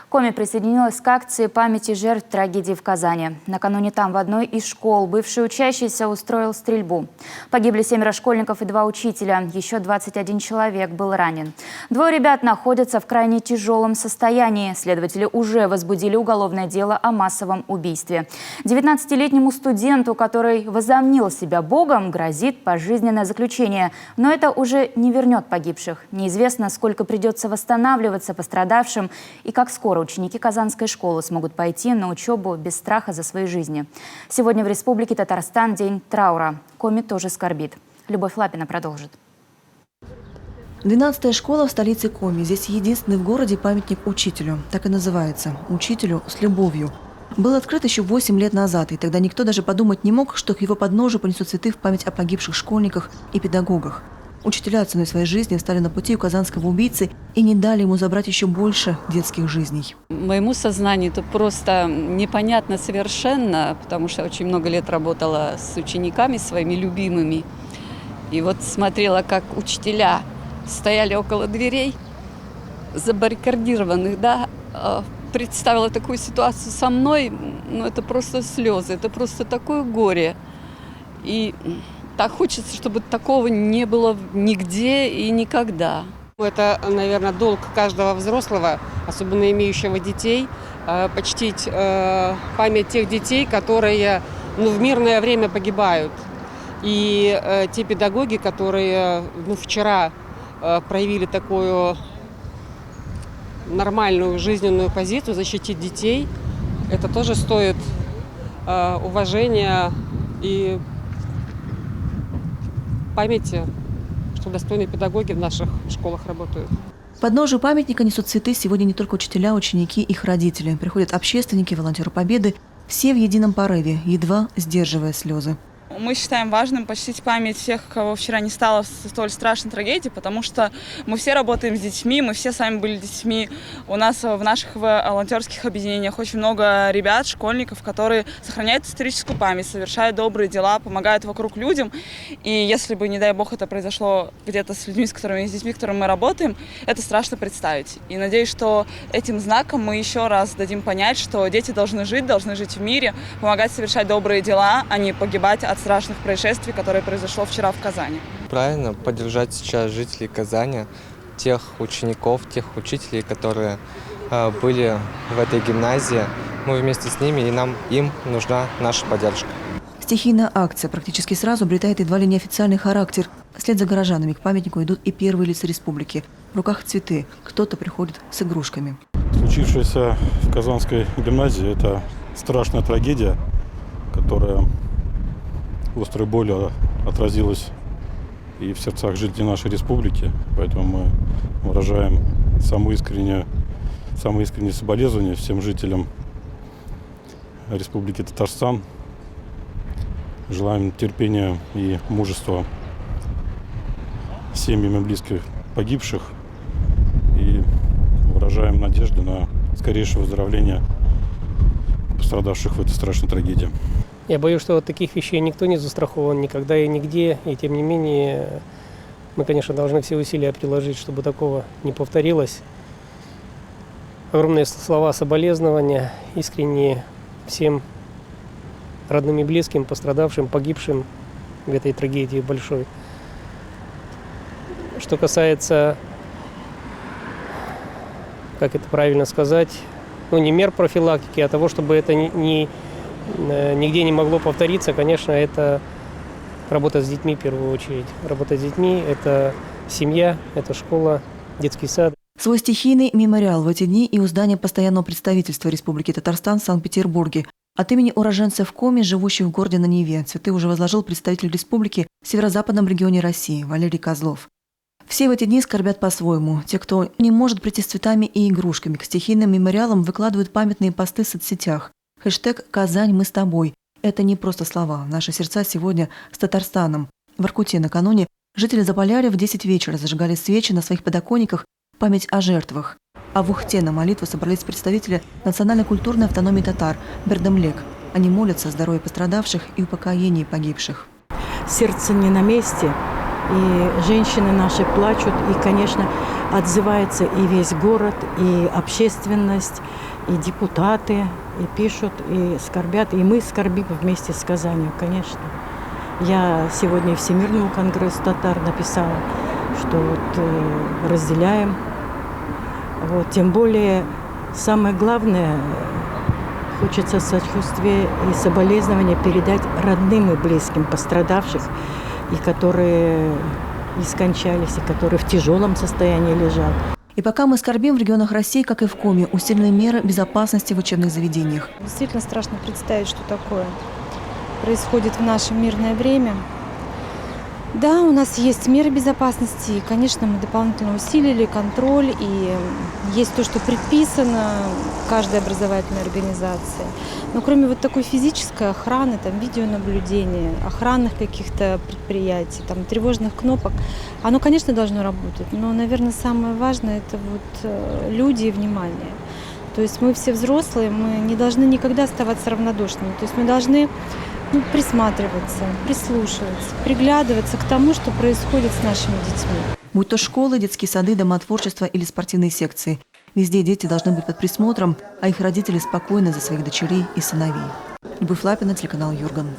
Коми присоединилась к акции памяти жертв трагедии в Казани. Накануне там в одной из школ бывший учащийся устроил стрельбу. Погибли 7 школьников и 2 учителя. Еще 21 человек был ранен. 2 ребят находятся в крайне тяжелом состоянии. Следователи уже возбудили уголовное дело о массовом убийстве. 19-летнему студенту, который возомнил себя богом, грозит пожизненное заключение. Но это уже не вернет погибших. Неизвестно, сколько придется восстанавливаться пострадавшим и как скоро ученики Казанской школы смогут пойти на учебу без страха за свои жизни. Сегодня в Республике Татарстан день траура. Коми тоже скорбит. Любовь Лапина продолжит. 12-я школа в столице Коми. Здесь единственный в городе памятник учителю. Так и называется – «Учителю с любовью». Был открыт еще 8 лет назад, и тогда никто даже подумать не мог, что к его подножию понесут цветы в память о погибших школьниках и педагогах. Учителя ценой своей жизни встали на пути у казанского убийцы и не дали ему забрать еще больше детских жизней. Моему сознанию это просто непонятно совершенно, потому что очень много лет работала с учениками своими любимыми. И вот смотрела, как учителя стояли около дверей, забаррикадированных, да, представила такую ситуацию со мной, ну это просто слезы, это просто такое горе. И так хочется, чтобы такого не было нигде и никогда. Это, наверное, долг каждого взрослого, особенно имеющего детей, почтить память тех детей, которые в мирное время погибают. И те педагоги, которые вчера проявили такую нормальную жизненную позицию, защитить детей, это тоже стоит уважения и памяти, что достойные педагоги в наших школах работают. К подножию памятника несут цветы сегодня не только учителя, ученики, их родители. Приходят общественники, волонтеры Победы. Все в едином порыве, едва сдерживая слезы. Мы считаем важным почтить память всех, кого вчера не стало в столь страшной трагедии, потому что мы все работаем с детьми, мы все сами были детьми. У нас в наших волонтерских объединениях очень много ребят, школьников, которые сохраняют историческую память, совершают добрые дела, помогают вокруг людям. И если бы, не дай бог, это произошло где-то с людьми, с детьми, с которыми мы работаем, это страшно представить. И надеюсь, что этим знаком мы еще раз дадим понять, что дети должны жить в мире, помогать совершать добрые дела, а не погибать от страшных происшествий, которые произошло вчера в Казани. Правильно поддержать сейчас жителей Казани, тех учеников, тех учителей, которые были в этой гимназии. Мы вместе с ними, и им нужна наша поддержка. Стихийная акция практически сразу обретает едва ли неофициальный характер. Вслед за горожанами к памятнику идут и первые лица республики. В руках цветы, кто-то приходит с игрушками. Случившееся в Казанской гимназии – это страшная трагедия, которая острой болью отразилась и в сердцах жителей нашей республики. Поэтому мы выражаем самые искренние соболезнования всем жителям Республики Татарстан. Желаем терпения и мужества семьям и близких погибших и выражаем надежду на скорейшее выздоровление пострадавших в этой страшной трагедии. Я боюсь, что от таких вещей никто не застрахован никогда и нигде. И тем не менее, мы, конечно, должны все усилия приложить, чтобы такого не повторилось. Огромные слова соболезнования, искренние всем родным и близким, пострадавшим, погибшим в этой трагедии большой. Что касается, как это правильно сказать, не мер профилактики, а того, чтобы это нигде не могло повториться, конечно, это работа с детьми в первую очередь. Работа с детьми – это семья, это школа, детский сад. Свой стихийный мемориал в эти дни и у здания постоянного представительства Республики Татарстан в Санкт-Петербурге. От имени уроженцев Коми, живущих в городе на Неве, цветы уже возложил представитель республики в северо-западном регионе России Валерий Козлов. Все в эти дни скорбят по-своему. Те, кто не может прийти с цветами и игрушками к стихийным мемориалам, выкладывают памятные посты в соцсетях. Хэштег «Казань, мы с тобой». Это не просто слова. Наши сердца сегодня с Татарстаном. В Воркуте накануне жители Заполярья в 10 вечера зажигали свечи на своих подоконниках в память о жертвах. А в Ухте на молитву собрались представители национально-культурной автономии татар Бердымлек. Они молятся о здоровье пострадавших и упокоении погибших. Сердце не на месте, и женщины наши плачут. И, конечно, отзывается и весь город, и общественность, и депутаты, и пишут, и скорбят. И мы скорбим вместе с Казанью, конечно. Я сегодня Всемирному конгрессу татар написала, что вот разделяем. Вот, тем более, самое главное, хочется сочувствие и соболезнования передать родным и близким пострадавших, и которые и скончались, и которые в тяжелом состоянии лежат. И пока мы скорбим в регионах России, как и в Коми, усилены меры безопасности в учебных заведениях. Действительно страшно представить, что такое происходит в наше мирное время. Да, у нас есть меры безопасности, и, конечно, мы дополнительно усилили контроль, и есть то, что предписано каждой образовательной организации. Но кроме вот такой физической охраны, там, видеонаблюдения, охранных каких-то предприятий, там, тревожных кнопок, оно, конечно, должно работать. Но, наверное, самое важное – это вот люди и внимание. То есть мы все взрослые, мы не должны никогда оставаться равнодушными. То есть мы должны присматриваться, прислушиваться, приглядываться к тому, что происходит с нашими детьми. Будь то школы, детские сады, дома творчества или спортивные секции. Везде дети должны быть под присмотром, а их родители спокойны за своих дочерей и сыновей. Любовь Лапина, телеканал Юрган.